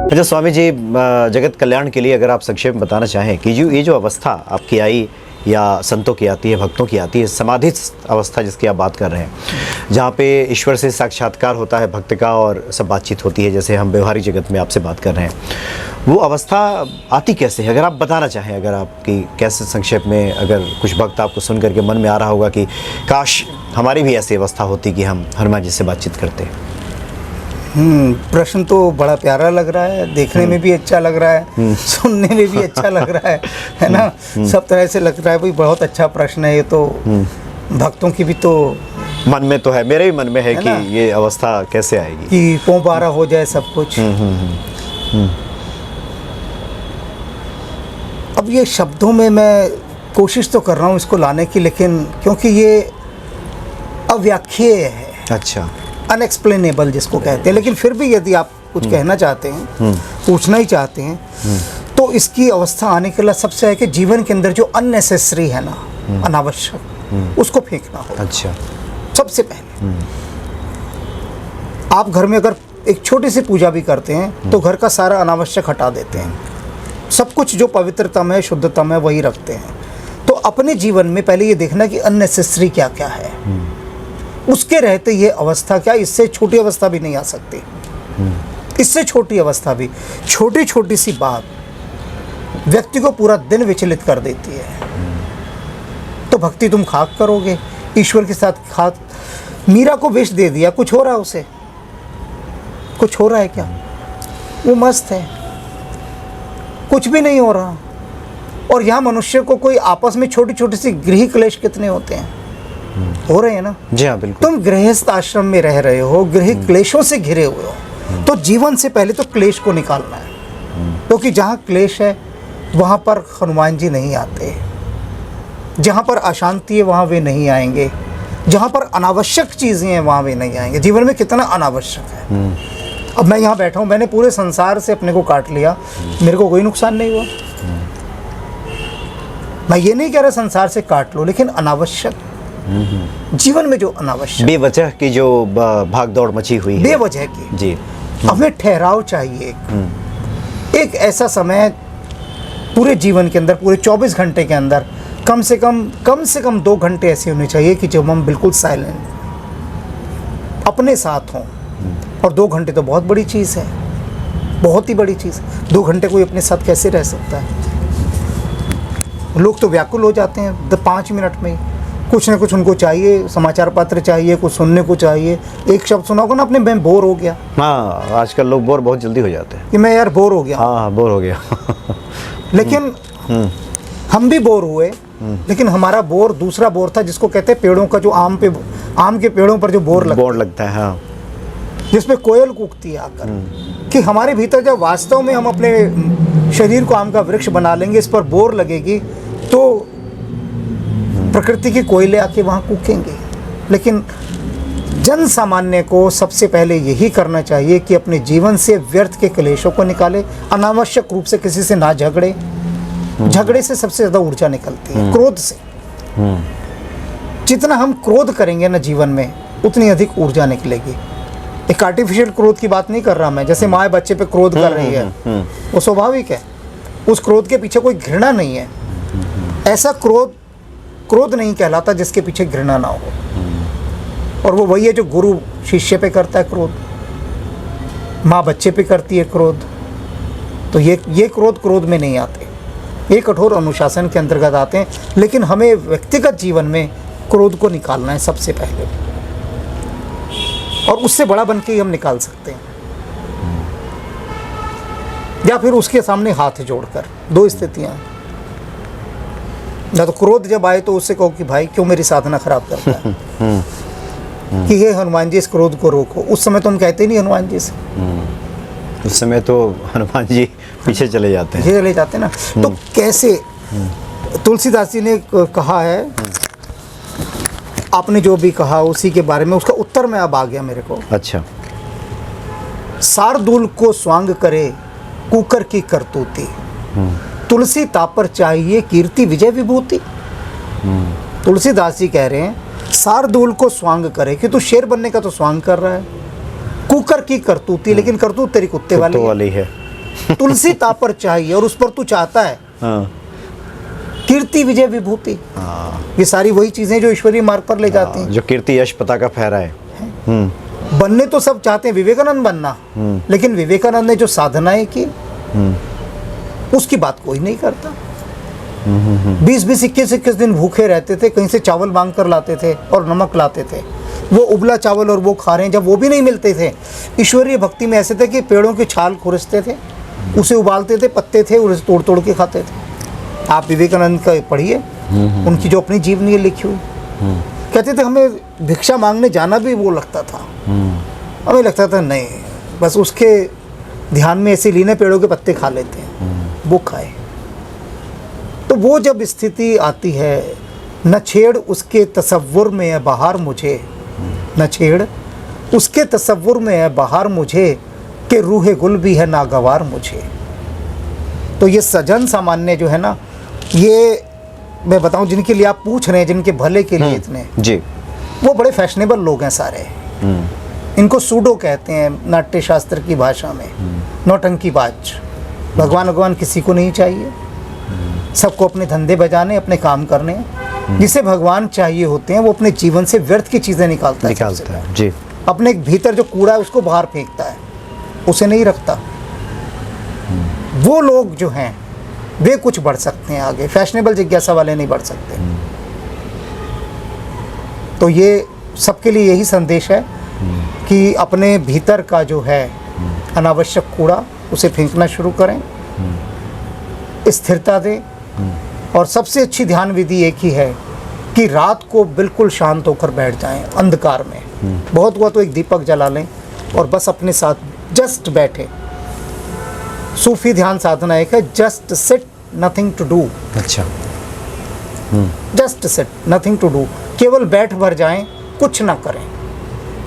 अच्छा स्वामी जी, जगत कल्याण के लिए अगर आप संक्षेप में बताना चाहें कि ये जो अवस्था आपकी आई या संतों की आती है, भक्तों की आती है, समाधि अवस्था जिसकी आप बात कर रहे हैं, जहाँ पे ईश्वर से साक्षात्कार होता है भक्त का और सब बातचीत होती है, जैसे हम व्यवहारिक जगत में आपसे बात कर रहे हैं, वो अवस्था आती कैसे है? अगर आप बताना चाहें, अगर आपकी कैसे संक्षेप में, अगर कुछ भक्त आपको सुन करके मन में आ रहा होगा कि काश हमारी भी ऐसी अवस्था होती कि हम हनुमान जी से बातचीत करते। प्रश्न तो बड़ा प्यारा लग रहा है, देखने में भी अच्छा लग रहा है, सुनने में भी अच्छा लग रहा है ना। सब तरह से लग रहा है भाई, बहुत अच्छा प्रश्न है ये तो। भक्तों की भी तो मन में तो है, मेरे भी मन में है कि ये अवस्था कैसे आएगी कि पोंबारा हो जाए सब कुछ। अब ये शब्दों में मैं कोशिश तो कर रहा हूँ इसको लाने की, लेकिन क्योंकि ये अव्याख्येय है, अच्छा, अनएक्सप्लेनेबल जिसको कहते हैं, लेकिन फिर भी यदि आप कुछ कहना चाहते हैं, पूछना ही चाहते हैं, तो इसकी अवस्था आने के लिए सबसे है कि जीवन के अंदर जो अननेसेसरी है ना, अनावश्यक, उसको फेंकना हो। अच्छा, सबसे पहले आप घर में अगर एक छोटी सी पूजा भी करते हैं तो घर का सारा अनावश्यक हटा देते हैं, सब कुछ जो पवित्रतम है, शुद्धतम है, वही रखते हैं। तो अपने जीवन में पहले ये देखना कि अननेसेसरी क्या क्या है, उसके रहते ये अवस्था क्या, इससे छोटी अवस्था भी नहीं आ सकती। इससे छोटी अवस्था भी, छोटी छोटी सी बात व्यक्ति को पूरा दिन विचलित कर देती है। तो भक्ति तुम खाक करोगे, ईश्वर के साथ खाक। मीरा को विष दे दिया, कुछ हो रहा है उसे? कुछ हो रहा है क्या? वो मस्त है, कुछ भी नहीं हो रहा। और यहाँ मनुष्य को कोई आपस में छोटी छोटी सी गृह क्लेश कितने होते हैं, हो रहे हैं ना। जी हाँ, बिल्कुल। तुम गृहस्थ आश्रम में रह रहे हो, गृह क्लेशों से घिरे हुए हो, तो जीवन से पहले तो क्लेश को निकालना है, क्योंकि जहाँ क्लेश है वहाँ पर हनुमान जी नहीं आते, जहाँ पर अशांति है वहाँ वे नहीं आएंगे, जहाँ पर अनावश्यक चीज़ें हैं वहाँ वे नहीं आएंगे। जीवन में कितना अनावश्यक है। अब मैं यहाँ बैठा हूँ, मैंने पूरे संसार से अपने को काट लिया, मेरे को कोई नुकसान नहीं हुआ। मैं ये नहीं कह रहा संसार से काट लो, लेकिन अनावश्यक जीवन में जो अनावश्यक, बेवजह की जो भाग दौड़ मची हुई है, बेवजह की जी, हमें ठहराव चाहिए। एक ऐसा समय पूरे जीवन के अंदर, पूरे 24 घंटे के अंदर कम से कम 2 घंटे ऐसे होने चाहिए कि जब हम बिल्कुल साइलेंट अपने साथ हों। और 2 घंटे तो बहुत बड़ी चीज़ है, बहुत ही बड़ी चीज़। 2 घंटे कोई अपने साथ कैसे रह सकता है? लोग तो व्याकुल हो जाते हैं 5 मिनट में, कुछ ना कुछ उनको चाहिए, समाचार पत्र चाहिए, कुछ सुनने को चाहिए। एक शब्द सुना होगा ना आपने, मैं बोर हो गया। हाँ, आजकल लोग बोर बहुत जल्दी हो जाते हैं कि मैं यार बोर हो गया। हाँ, बोर हो गया। लेकिन हम भी बोर हुए, लेकिन हमारा बोर दूसरा बोर था, जिसको कहते हैं पेड़ों का, जो आम के पेड़ों पर जो बोर लगता है, हाँ, जिसमें कोयल कूकती है आकर। कि हमारे भीतर जब वास्तव में हम अपने शरीर को आम का वृक्ष बना लेंगे, इस पर बोर लगेगी, तो प्रकृति की कोयले आके वहाँ कूकेंगे। लेकिन जन सामान्य को सबसे पहले यही करना चाहिए कि अपने जीवन से व्यर्थ के क्लेशों को निकाले, अनावश्यक रूप से किसी से ना झगड़े। झगड़े से सबसे ज़्यादा ऊर्जा निकलती है, क्रोध से। जितना हम क्रोध करेंगे ना जीवन में, उतनी अधिक ऊर्जा निकलेगी। एक आर्टिफिशियल क्रोध की बात नहीं कर रहा मैं, जैसे माँ बच्चे पे क्रोध कर रही है, वो स्वाभाविक है। उस क्रोध के पीछे कोई घृणा नहीं है। ऐसा क्रोध नहीं कहलाता जिसके पीछे घृणा ना हो। और वो वही है जो गुरु शिष्य पे करता है क्रोध, माँ बच्चे पे करती है क्रोध। तो ये क्रोध में नहीं आते, ये कठोर अनुशासन के अंतर्गत आते हैं। लेकिन हमें व्यक्तिगत जीवन में क्रोध को निकालना है सबसे पहले, और उससे बड़ा बन के ही हम निकाल सकते हैं, या फिर उसके सामने हाथ जोड़कर। 2 स्थितियां, या तो क्रोध जब आए तो उससे कहो कि भाई क्यों मेरी साधना खराब करता है, कि हे हनुमान जी इस क्रोध को रोको। उस समय तो हम कहते ही नहीं हनुमान जी से, उस समय तो हनुमान जी पीछे चले जाते हैं ना। तो कैसे तुलसीदास जी ने कहा है, आपने जो भी कहा उसी के बारे में, उसका उत्तर में अब आ गया मेरे को। अच्छा, शार्दूल को स्वांग करे कुकर की करतूती, तुलसी तापर चाहिए कीर्ति विजय विभूति। तुलसीदास जी कह रहे हैं शार्दूल को स्वांग करे, कि तू शेर बनने का तो स्वांग कर रहा है, कुकर की करतूती, लेकिन करतूत तेरी कुत्ते वाली है। तुलसी तापर चाहिए और उस पर तू चाहता है हाँ कीर्ति विजय विभूति। ये सारी वही चीजें जो ईश्वरीय मार्ग पर ले जाती हैं। जो कीर्ति यश पताका फहरा है। बनने तो सब चाहते हैं, विवेकानंद बनना, लेकिन विवेकानंद ने जो साधनाएं की उसकी बात कोई नहीं करता। 20-20, 21-21 दिन भूखे रहते थे, कहीं से चावल मांग कर लाते थे और नमक लाते थे। वो उबला चावल और वो खा रहे हैं, जब वो भी नहीं मिलते थे। ईश्वरीय भक्ति में ऐसे थे कि पेड़ों की छाल खुरसते थे, उसे उबालते थे, पत्ते थे उसे तोड़ तोड़ के खाते थे। आप विवेकानंद का पढ़िए, उनकी जो अपनी जीवनी लिखी हुई। कहते थे हमें भिक्षा मांगने जाना भी वो लगता था, हमें लगता था नहीं, बस उसके ध्यान में ऐसे लीने पेड़ों के पत्ते खा लेते हैं, वो खाए। तो वो जब स्थिति आती है, न छेड़ उसके तसव्वुर में है बाहर मुझे, न छेड़ उसके तसव्वुर में है बाहर मुझे, कि रूहे गुल भी है नागवार मुझे। तो ये सजन सामान्य जो है ना, ये मैं बताऊं जिनके लिए आप पूछ रहे हैं, जिनके भले के लिए इतने जी, वो बड़े फैशनेबल लोग हैं सारे। इनको सूडो कहते हैं नाट्य शास्त्र की भाषा में, नौटंकीबाज। भगवान किसी को नहीं चाहिए, सबको अपने धंधे बजाने, अपने काम करने। जिसे भगवान चाहिए होते हैं वो अपने जीवन से व्यर्थ की चीज़ें निकालता है जी। अपने भीतर जो कूड़ा है उसको बाहर फेंकता है, उसे नहीं रखता। वो लोग जो हैं वे कुछ बढ़ सकते हैं आगे, फैशनेबल जिज्ञासा वाले नहीं बढ़ सकते। तो ये सबके लिए यही संदेश है कि अपने भीतर का जो है अनावश्यक कूड़ा उसे फेंकना शुरू करें, स्थिरता दें। और सबसे अच्छी ध्यान विधि एक ही है कि रात को बिल्कुल शांत होकर बैठ जाएं अंधकार में। बहुत हुआ तो एक दीपक जला लें और बस अपने साथ जस्ट बैठे। सूफी ध्यान साधना एक है, just sit nothing to do. अच्छा, just sit nothing to do, केवल बैठ भर जाएं, कुछ ना करें।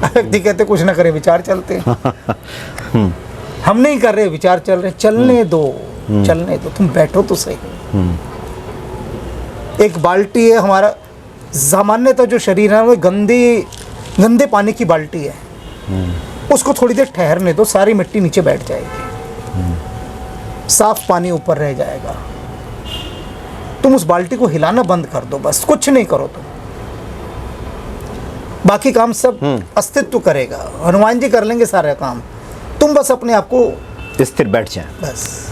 व्यक्ति कहते कुछ ना करें, विचार चलते हैं। हम नहीं कर रहे, विचार चल रहे, चलने दो, चलने दो, तुम बैठो तो सही। एक बाल्टी है हमारा, सामान्यतः जो शरीर है वो गंदे पानी की बाल्टी है, उसको थोड़ी देर ठहरने दो, सारी मिट्टी नीचे बैठ जाएगी, साफ पानी ऊपर रह जाएगा। तुम उस बाल्टी को हिलाना बंद कर दो, बस कुछ नहीं करो तुम, बाकी काम सब अस्तित्व करेगा। हनुमान जी कर लेंगे सारे काम, तुम बस अपने आप को स्थिर बैठ जाए, बस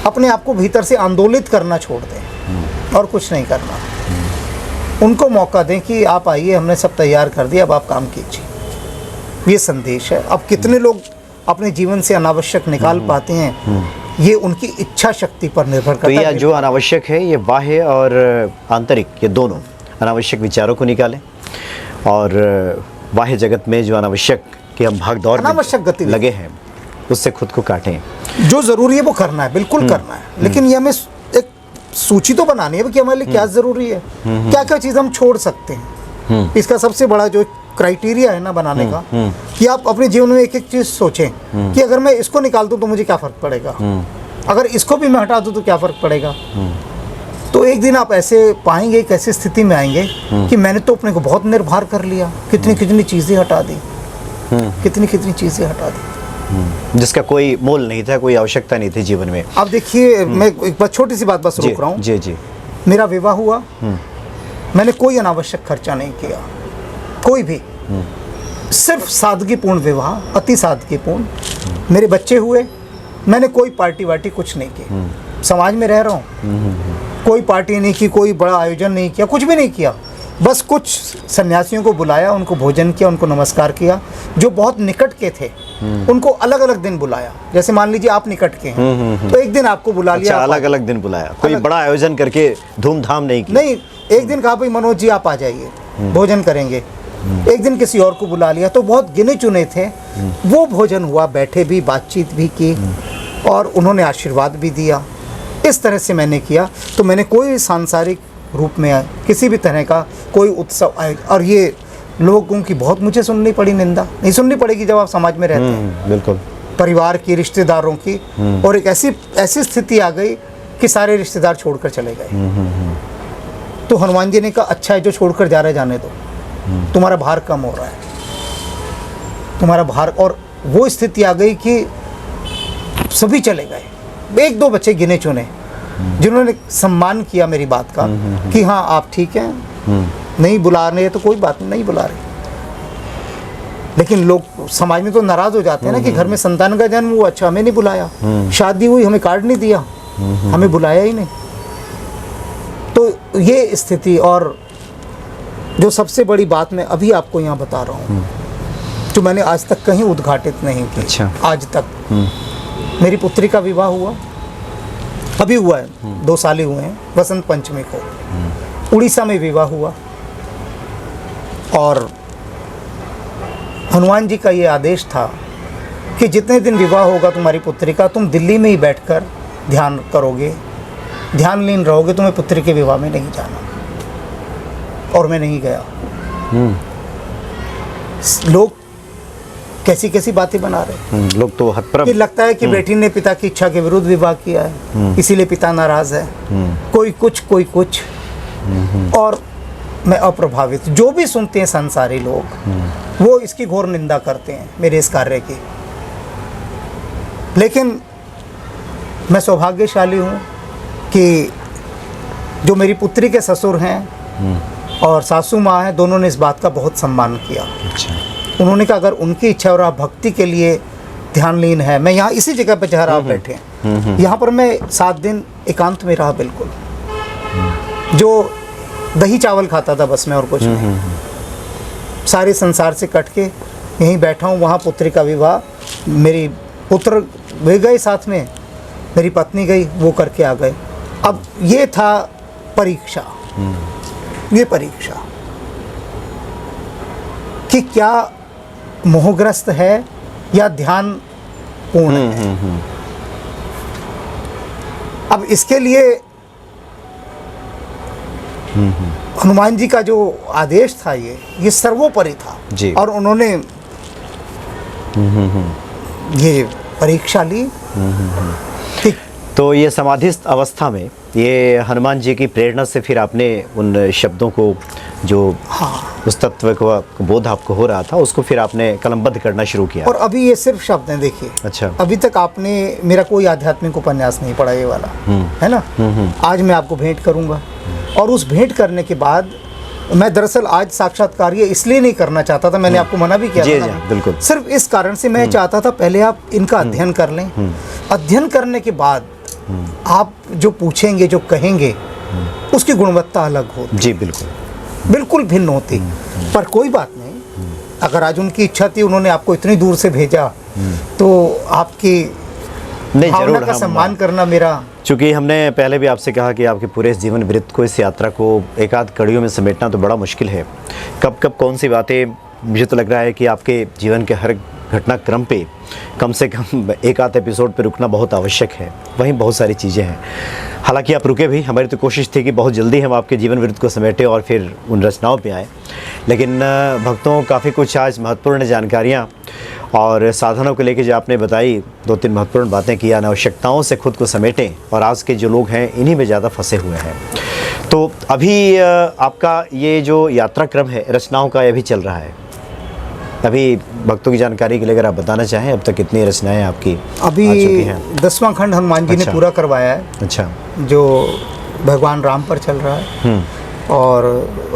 अपने आप को भीतर से आंदोलित करना छोड़ दें और कुछ नहीं करना। उनको मौका दें कि आप आइए, हमने सब तैयार कर दिया, अब आप काम कीजिए। ये संदेश है। अब कितने लोग अपने जीवन से अनावश्यक निकाल पाते हैं, ये उनकी इच्छा शक्ति पर निर्भर करता है। तो ये जो अनावश्यक है, ये बाह्य और आंतरिक, ये दोनों अनावश्यक विचारों को निकालें, और बाह्य जगत में जो अनावश्यक कि हम भाग दौड़ अनावश्यक गति लगे हैं, उससे खुद को काटें। जो जरूरी है वो करना है, बिल्कुल करना है, लेकिन ये हमें एक सूची तो बनानी है कि हमारे लिए क्या जरूरी है, क्या क्या चीज़ हम छोड़ सकते हैं। इसका सबसे बड़ा जो क्राइटेरिया है ना बनाने का, कि आप अपने जीवन में एक एक चीज़ सोचें कि अगर मैं इसको निकाल दूं तो मुझे क्या फ़र्क पड़ेगा, अगर इसको भी मैं हटा दूं तो क्या फ़र्क पड़ेगा। तो एक दिन आप ऐसे पाएंगे, एक ऐसी स्थिति में आएंगे कि मैंने तो अपने को बहुत निर्भर कर लिया, कितनी कितनी चीज़ें हटा दी, कितनी कितनी चीज़ें हटा दी, जिसका कोई मोल नहीं था, कोई आवश्यकता नहीं थी जीवन में। अब देखिए, मैं एक बात छोटी सी बात बस रोक रहा हूँ। जी जी। मेरा विवाह हुआ, मैंने कोई अनावश्यक खर्चा नहीं किया, कोई भी, सिर्फ सादगीपूर्ण विवाह, अति सादगीपूर्ण। मेरे बच्चे हुए, मैंने कोई पार्टी वार्टी कुछ नहीं की। समाज में रह रहा हूँ, कोई पार्टी नहीं की, कोई बड़ा आयोजन नहीं किया, कुछ भी नहीं किया। बस कुछ सन्यासियों को बुलाया, उनको भोजन किया, उनको नमस्कार किया। जो बहुत निकट के थे उनको अलग अलग दिन बुलाया। जैसे मान लीजिए आप निकट के हैं, तो एक दिन आपको बुला लिया। अच्छा, अलग अलग दिन बुलाया, कोई बड़ा आयोजन करके धूमधाम नहीं किया। नहीं, एक दिन कहा भाई मनोज जी आप आ जाइए, भोजन करेंगे। एक दिन किसी और को बुला लिया, तो बहुत गिने चुने थे। वो भोजन हुआ, बैठे भी, बातचीत भी की, और उन्होंने आशीर्वाद भी दिया। इस तरह से मैंने किया। तो मैंने कोई सांसारिक रूप में किसी भी तरह का कोई उत्सव आए, और ये लोगों की बहुत मुझे सुननी पड़ी, निंदा नहीं सुननी पड़ेगी जब आप समाज में रहते हैं, बिल्कुल, परिवार की, रिश्तेदारों की। और एक ऐसी स्थिति आ गई कि सारे रिश्तेदार छोड़कर चले गए। तो हनुमान जी ने कहा अच्छा है, जो छोड़कर जा रहे जाने दो, तुम्हारा भार कम हो रहा है, तुम्हारा भार। और वो स्थिति आ गई कि सभी चले गए, एक दो बच्चे गिने चुने जिन्होंने सम्मान किया मेरी बात का कि हाँ आप ठीक हैं, नहीं बुला रहे तो कोई बात नहीं बुला रहे। लेकिन लोग समाज में तो नाराज हो जाते हैं ना कि घर में संतान का जन्म हुआ, अच्छा हमें नहीं बुलाया, शादी हुई हमें कार्ड नहीं दिया, हमें बुलाया ही नहीं। तो ये स्थिति, और जो सबसे बड़ी बात मैं अभी आपको यहाँ बता रहा हूँ जो मैंने आज तक कहीं उद्घाटित नहीं की। अच्छा। आज तक मेरी पुत्री का विवाह हुआ, अभी हुआ है, 2 साल ही हुए हैं, वसंत पंचमी को उड़ीसा में विवाह हुआ। और हनुमान जी का ये आदेश था कि जितने दिन विवाह होगा तुम्हारी पुत्री का, तुम दिल्ली में ही बैठकर ध्यान करोगे, ध्यानलीन रहोगे, तुम्हें पुत्री के विवाह में नहीं जाना। और मैं नहीं गया। लोग कैसी कैसी बातें बना रहे हैं। लोग तो हतप्रभ, कि लगता है कि बेटी ने पिता की इच्छा के विरुद्ध विवाह किया है, इसीलिए पिता नाराज है, कोई कुछ। और मैं अप्रभावित, जो भी सुनते हैं संसारी लोग वो इसकी घोर निंदा करते हैं मेरे इस कार्य की। लेकिन मैं सौभाग्यशाली हूँ कि जो मेरी पुत्री के ससुर हैं और सासू माँ हैं, दोनों ने इस बात का बहुत सम्मान किया। अच्छा। उन्होंने कहा अगर उनकी इच्छा और आप भक्ति के लिए ध्यानलीन है, मैं यहाँ इसी जगह पर जहाँ आप बैठे हैं, यहाँ पर मैं 7 दिन एकांत में रहा, बिल्कुल जो दही चावल खाता था बस मैं, और कुछ नहीं। सारे संसार से कट के यहीं बैठा हूँ। वहाँ पुत्री का विवाह, मेरी पुत्र वे गए साथ में, मेरी पत्नी गई, वो करके आ गए। अब ये था परीक्षा, ये परीक्षा कि क्या मोहग्रस्त है या ध्यान पूर्ण है। अब इसके लिए हनुमान जी का जो आदेश था ये सर्वोपरि था जी। और उन्होंने ये परीक्षा ली। ठीक। तो ये समाधिस्थ अवस्था में ये हनुमान जी की प्रेरणा से फिर आपने उन शब्दों को जो उस तत्व का बोध आपको हो रहा था उसको फिर आपने कलमबद्ध करना शुरू किया। और अभी ये सिर्फ शब्द हैं, देखिए। अच्छा। अभी तक आपने मेरा कोई आध्यात्मिक उपन्यास नहीं पढ़ा ये वाला, है ना। आज मैं आपको भेंट करूंगा और उस भेंट करने के बाद मैं दरअसल आज साक्षात्कार ये इसलिए नहीं करना चाहता था, मैंने आपको मना भी किया था ना, बिल्कुल। सिर्फ इस कारण से मैं चाहता था पहले आप इनका अध्ययन कर लें। अध्ययन करने के बाद आप जो पूछेंगे, जो कहेंगे, उसकी गुणवत्ता अलग होती। जी बिल्कुल, बिल्कुल भिन्न होती। पर कोई बात नहीं, अगर आज उनकी इच्छा थी, उन्होंने आपको इतनी दूर से भेजा, तो आपकी भावना का सम्मान करना मेरा। चूँकि हमने पहले भी आपसे कहा कि आपके पूरे इस जीवन वृत्त को, इस यात्रा को एक आध कड़ियों में समेटना तो बड़ा मुश्किल है। कब कब कौन सी बातें, मुझे तो लग रहा है कि आपके जीवन के हर घटनाक्रम पे कम से कम एक आध एपिसोड पे रुकना बहुत आवश्यक है। वहीं बहुत सारी चीज़ें हैं। हालांकि आप रुके भी, हमारी तो कोशिश थी कि बहुत जल्दी हम आपके जीवन वृत्त को समेटें और फिर उन रचनाओं पे आए। लेकिन भक्तों, काफ़ी कुछ आज महत्वपूर्ण जानकारियाँ और साधनों को लेकर जो आपने बताई, 2-3 महत्वपूर्ण बातें की, आवश्यकताओं से खुद को समेटें। और आज के जो लोग हैं इन्हीं में ज़्यादा फंसे हुए हैं। तो अभी आपका ये जो यात्रा क्रम है रचनाओं का, ये भी चल रहा है। अभी भक्तों की जानकारी के लिए अगर आप बताना चाहें, अब तक कितनी रचनाएं आपकी अभी आ चुकी हैं? 10वां खंड हनुमान जी ने पूरा करवाया है। अच्छा। जो भगवान राम पर चल रहा है। और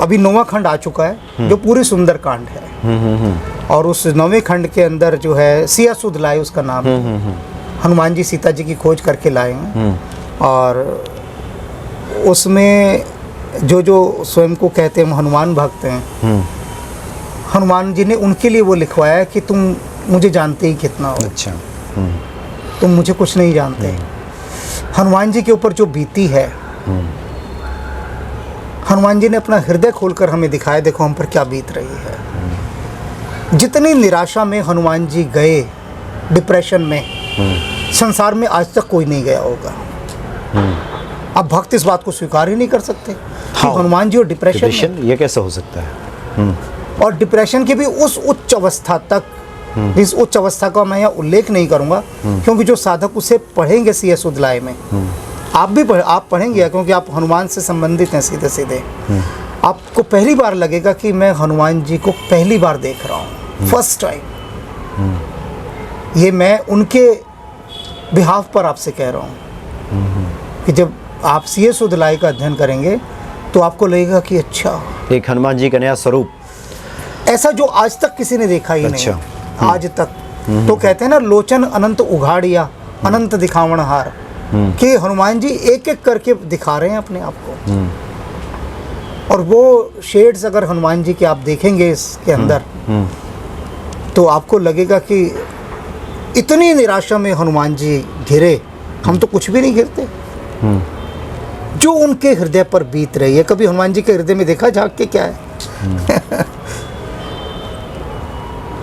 अभी 9वां खंड आ चुका है जो पूरी सुंदर कांड है। और उस 9वें खंड के अंदर जो है सिया सुध लाए, उसका नाम है। हनुमान जी सीता जी की खोज करके लाए हैं। और उसमें जो स्वयं को कहते हैं हनुमान भक्त हैं, हनुमान जी ने उनके लिए वो लिखवाया है कि तुम मुझे जानते ही कितना हो। अच्छा। तुम मुझे कुछ नहीं जानते। हनुमान जी के ऊपर जो बीती है, हनुमान जी ने अपना हृदय खोलकर हमें दिखाया, देखो हम पर क्या बीत रही है। जितनी निराशा में हनुमान जी गए, डिप्रेशन में, संसार में आज तक कोई नहीं गया होगा। अब भक्त इस बात को स्वीकार ही नहीं कर सकते कि हनुमान जी और डिप्रेशन ये कैसे हो सकता है। और डिप्रेशन की भी उस उच्च अवस्था तक, इस उच्च अवस्था का मैं यहाँ उल्लेख नहीं करूँगा क्योंकि जो साधक उसे पढ़ेंगे सिया सुध लाए में, आप पढ़ेंगे क्योंकि आप हनुमान से संबंधित हैं सीधे सीधे। आपको पहली बार लगेगा कि मैं हनुमान जी को पहली बार देख रहा हूँ, फर्स्ट टाइम। ये मैं उनके बिहाफ पर आपसे कह रहा हूँ कि जब आप CS उदलाई का अध्ययन करेंगे तो आपको लगेगा कि अच्छा, एक हनुमान जी का नया स्वरूप, ऐसा जो आज तक किसी ने देखा ही अच्छा। नहीं आज तक। तो कहते हैं ना, लोचन अनंत उघाड़िया अनंत दिखावण हार, कि हनुमान जी एक एक करके दिखा रहे हैं अपने आप को। और वो शेड्स अगर हनुमान जी के आप देखेंगे इसके अंदर, तो आपको लगेगा कि इतनी निराशा में हनुमान जी घिरे, हम तो कुछ भी नहीं घिरते। जो उनके हृदय पर बीत रही है, कभी हनुमान जी के हृदय में देखा झांक के क्या है?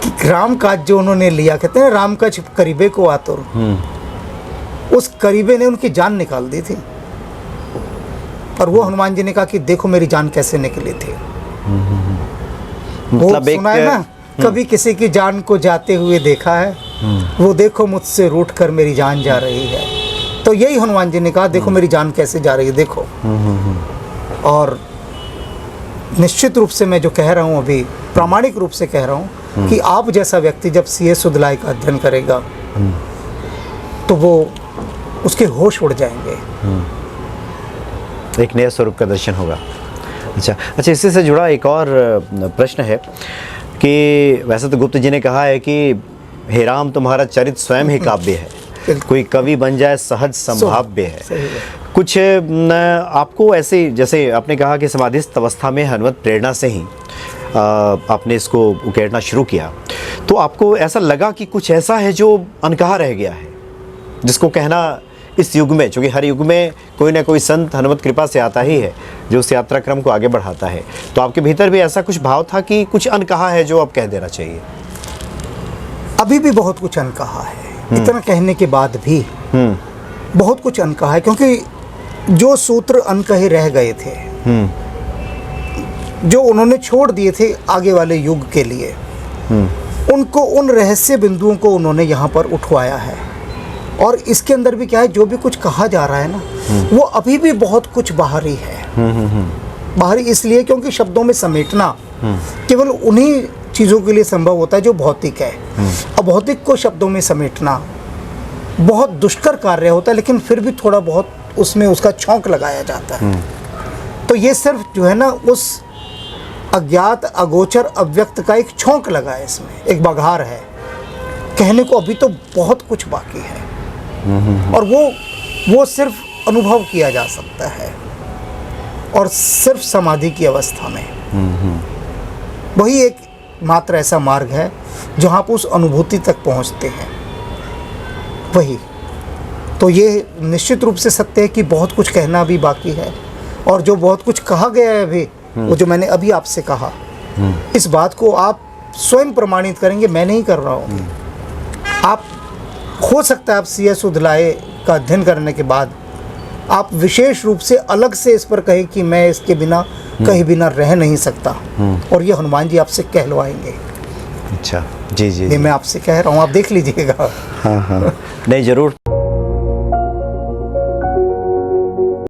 कि राम काज जो उन्होंने लिया, कहते हैं राम काज करीबे को आतुर, उस करीबे ने उनकी जान निकाल दी थी। और वो हनुमान जी ने कहा कि देखो मेरी जान कैसे निकली थी। वो मतलब सुना है ना, कभी किसी की जान को जाते हुए देखा है, वो देखो मुझसे रूठ कर मेरी जान जा रही है। तो यही हनुमान जी ने कहा, देखो मेरी जान कैसे जा रही है, देखो। और निश्चित रूप से मैं जो कह रहा हूँ अभी, प्रामाणिक रूप से कह रहा हूँ कि आप जैसा व्यक्ति जब CS उदलाई का अध्ययन करेगा तो वो उसके होश उड़ जाएंगे, एक नए स्वरूप का दर्शन होगा। अच्छा, इसी से जुड़ा एक और प्रश्न है कि वैसे तो गुप्त जी ने कहा है कि हे राम तुम्हारा चरित स्वयं ही काव्य है, कोई कवि बन जाए सहज संभाव्य है। कुछ आपको ऐसे, जैसे आपने कहा कि समाधिस्थ अवस्था में हनुमत प्रेरणा से ही आपने इसको उकेरना शुरू किया, तो आपको ऐसा लगा कि कुछ ऐसा है जो अनकहा रह गया है, जिसको कहना इस युग में, चूँकि हर युग में कोई ना कोई संत हनुमत कृपा से आता ही है जो उस यात्रा क्रम को आगे बढ़ाता है, तो आपके भीतर भी ऐसा कुछ भाव था कि कुछ अनकहा है जो अब कह देना चाहिए? अभी भी बहुत कुछ अनकहा है, इतना कहने के बाद भी बहुत कुछ अनकहा है, क्योंकि जो सूत्र अनकहे रह गए थे, जो उन्होंने छोड़ दिए थे आगे वाले युग के लिए, उनको, उन रहस्य बिंदुओं को उन्होंने यहाँ पर उठवाया है। और इसके अंदर भी क्या है, जो भी कुछ कहा जा रहा है ना, वो अभी भी बहुत कुछ बाहरी है। बाहरी इसलिए क्योंकि शब्दों में समेटना केवल उन्हीं चीज़ों के लिए संभव होता है जो भौतिक है। अभौतिक को शब्दों में समेटना बहुत दुष्कर कार्य होता है, लेकिन फिर भी थोड़ा बहुत उसमें उसका छौंक लगाया जाता है। तो ये सिर्फ जो है ना, उस अज्ञात अगोचर अव्यक्त का एक छौंक लगा है, इसमें एक बघार है। कहने को अभी तो बहुत कुछ बाकी है, और वो सिर्फ अनुभव किया जा सकता है, और सिर्फ समाधि की अवस्था में। वही एक मात्र ऐसा मार्ग है जहाँ आप उस अनुभूति तक पहुँचते हैं, वही। तो ये निश्चित रूप से सत्य है कि बहुत कुछ कहना भी बाकी है, और जो बहुत कुछ कहा गया है अभी, वो जो मैंने अभी आपसे कहा, इस बात को आप स्वयं प्रमाणित करेंगे, मैं नहीं कर रहा हूँ। आप, हो सकता है आप CS उदलाई का अध्ययन करने के बाद आप विशेष रूप से अलग से इस पर कहें कि मैं इसके बिना कहीं बिना रह नहीं सकता, और ये हनुमान जी आपसे कहलवाएंगे। अच्छा, जी जी, ये मैं आपसे कह रहा हूँ, आप देख लीजिएगा। हाँ, नहीं, ज़रूर।